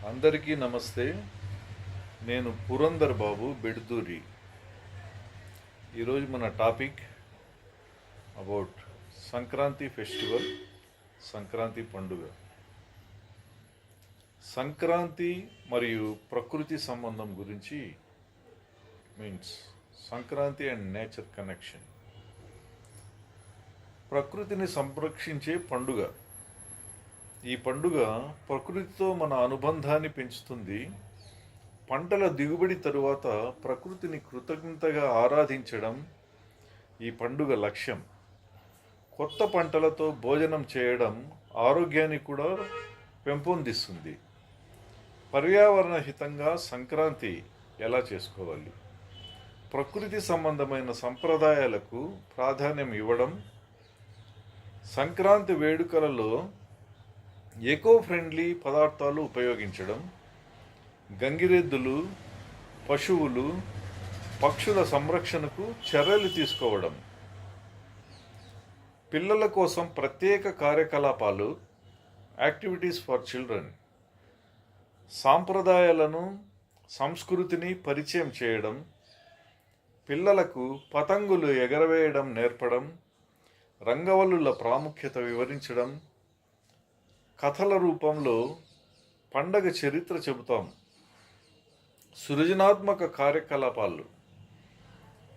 అందరికీ నమస్తే. నేను పురందర్ బాబు బెడ్దూరి. ఈరోజు మన topic about Sankranti festival, Sankranti పండుగ. సంక్రాంతి మరియు ప్రకృతి సంబంధం గురించి means Sankranti and nature connection. ప్రకృతిని సంరక్షించే పండుగ. ఈ పండుగ ప్రకృతితో మన అనుబంధాన్ని పెంచుతుంది. పంటల దిగుబడి తరువాత ప్రకృతిని కృతజ్ఞతగా ఆరాధించడం ఈ పండుగ లక్ష్యం. కొత్త పంటలతో భోజనం చేయడం ఆరోగ్యాన్ని కూడా పెంపొందిస్తుంది. పర్యావరణ హితంగా సంక్రాంతి ఎలా చేసుకోవాలి? ప్రకృతి సంబంధమైన సంప్రదాయాలకు ప్రాధాన్యం ఇవ్వడం. సంక్రాంతి వేడుకలలో ఎకో ఫ్రెండ్లీ పదార్థాలు ఉపయోగించడం. గంగిరెద్దులు, పశువులు, పక్షుల సంరక్షణకు చర్యలు తీసుకోవడం. పిల్లల కోసం ప్రత్యేక కార్యకలాపాలు, యాక్టివిటీస్ ఫర్ చిల్డ్రన్. సాంప్రదాయాలను, సంస్కృతిని పరిచయం చేయడం. పిల్లలకు పతంగులు ఎగరవేయడం నేర్పడం. రంగవల్లుల ప్రాముఖ్యత వివరించడం. కథల రూపంలో పండగ చరిత్ర చెబుతాం. సృజనాత్మక కార్యకలాపాలు,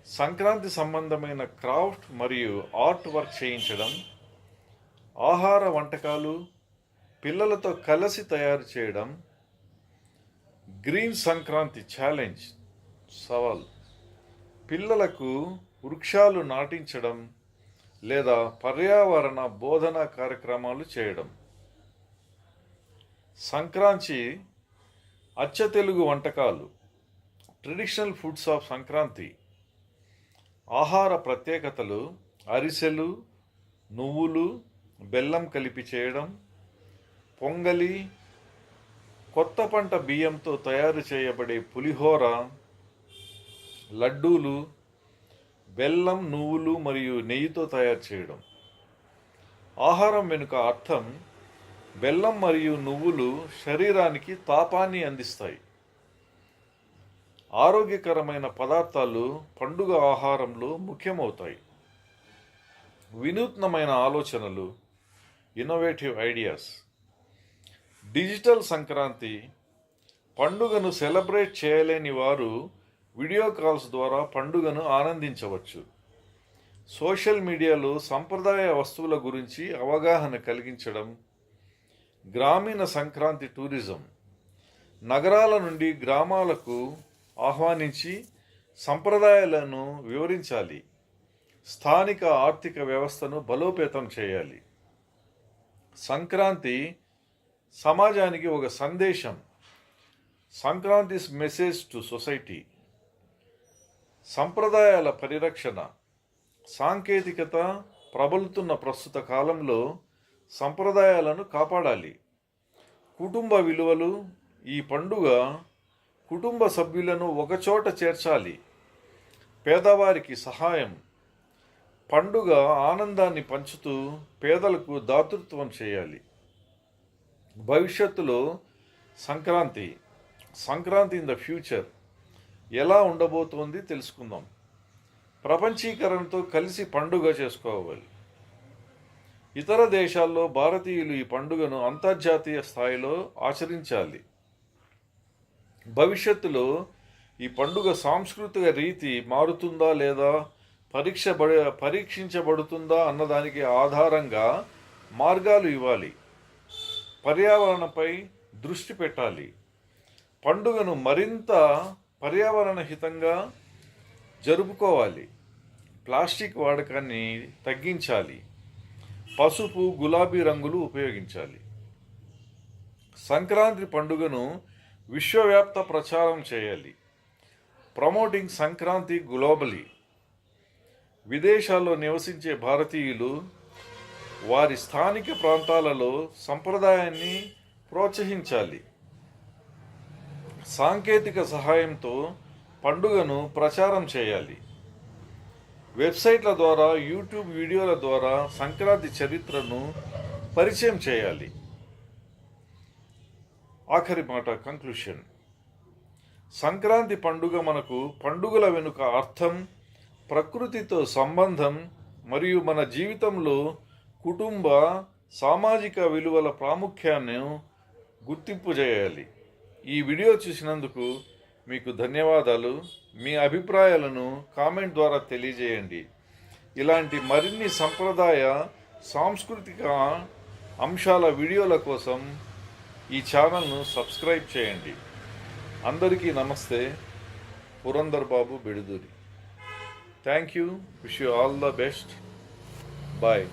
సంక్రాంతి సంబంధమైన క్రాఫ్ట్ మరియు ఆర్ట్ వర్క్ చేయించడం. ఆహార వంటకాలు, పిల్లలతో కలిసి తయారు చేయడం. గ్రీన్ సంక్రాంతి ఛాలెంజ్, సవాల్. పిల్లలకు వృక్షాలు నాటించడం లేదా పర్యావరణ బోధనా కార్యక్రమాలు చేయడం. సంక్రాంతి అచ్చ తెలుగు వంటకాలు, ట్రెడిషనల్ ఫుడ్స్ ఆఫ్ సంక్రాంతి. ఆహార ప్రత్యేకతలు, అరిసెలు, నువ్వులు, బెల్లం కలిపి చేయడం. పొంగలి, కొత్త పంట బియ్యంతో తయారు చేయబడే పులిహోర. లడ్డూలు, బెల్లం, నువ్వులు మరియు నెయ్యితో తయారు చేయడం. ఆహారం వెనుక అర్థం. బెల్లం మరియు నువ్వులు శరీరానికి తాపాన్ని అందిస్తాయి. ఆరోగ్యకరమైన పదార్థాలు పండుగ ఆహారంలో ముఖ్యమవుతాయి. వినూత్నమైన ఆలోచనలు, ఇన్నోవేటివ్ ఐడియాస్. డిజిటల్ సంక్రాంతి. పండుగను సెలబ్రేట్ చేయలేని వారు వీడియో కాల్స్ ద్వారా పండుగను ఆనందించవచ్చు. సోషల్ మీడియాలో సంప్రదాయ వస్తువుల గురించి అవగాహన కలిగించడం. గ్రామీణ సంక్రాంతి టూరిజం. నగరాల నుండి గ్రామాలకు ఆహ్వానించి సంప్రదాయాలను వివరించాలి. స్థానిక ఆర్థిక వ్యవస్థను బలోపేతం చేయాలి. సంక్రాంతి సమాజానికి ఒక సందేశం. సంక్రాంతిస్ మెసేజ్ టు సొసైటీ. సంప్రదాయాల పరిరక్షణ. సాంకేతికత ప్రబలుతున్న ప్రస్తుత కాలంలో సంప్రదాయాలను కాపాడాలి. కుటుంబ విలువలు. ఈ పండుగ కుటుంబ సభ్యులను ఒకచోట చేర్చాలి. పేదవారికి సహాయం. పండుగ ఆనందాన్ని పంచుతూ పేదలకు దాతృత్వం చేయాలి. భవిష్యత్తులో సంక్రాంతి ఇన్ ద ఫ్యూచర్ ఎలా ఉండబోతోంది తెలుసుకుందాం. ప్రపంచీకరణతో కలిసి పండుగ చేసుకోవాలి. ఇతర దేశాల్లో భారతీయులు ఈ పండుగను అంతర్జాతీయ స్థాయిలో ఆచరించాలి. భవిష్యత్తులో ఈ పండుగ సాంస్కృతిక రీతి మారుతుందా లేదా పరీక్షించబడుతుందా అన్నదానికి ఆధారంగా మార్గాలు ఇవ్వాలి. పర్యావరణపై దృష్టి పెట్టాలి. పండుగను మరింత పర్యావరణ హితంగా జరుపుకోవాలి. ప్లాస్టిక్ వాడకాన్ని తగ్గించాలి. పసుపు, గులాబీ రంగులు ఉపయోగించాలి. సంక్రాంతి పండుగను విశ్వవ్యాప్త ప్రచారం చేయాలి. Promoting Sankranti globally. విదేశాల్లో నివసించే భారతీయులు వారి స్థానిక ప్రాంతాలలో సంప్రదాయాన్ని ప్రోత్సహించాలి. సాంకేతిక సహాయంతో పండుగను ప్రచారం చేయాలి. వెబ్సైట్ల ద్వారా, యూట్యూబ్ వీడియోల ద్వారా సంక్రాంతి చరిత్రను పరిచయం చేయాలి. ఆఖరి మాట కంక్లూషన్. సంక్రాంతి పండుగ మనకు పండుగల వెనుక అర్థం, ప్రకృతితో సంబంధం మరియు మన జీవితంలో కుటుంబ సామాజిక విలువల ప్రాముఖ్యాన్ని గుర్తింపు చేయాలి. ఈ వీడియో చూసినందుకు మీకు ధన్యవాదాలు. మీ అభిప్రాయాలను కామెంట్ ద్వారా తెలియజేయండి. ఇలాంటి మరిన్ని సంప్రదాయ సాంస్కృతిక అంశాల వీడియోల కోసం ఈ ఛానల్ను సబ్స్క్రైబ్ చేయండి. అందరికీ నమస్తే. Purandar Babu Bedudhuri. Thank you. Wish you all the best. Bye.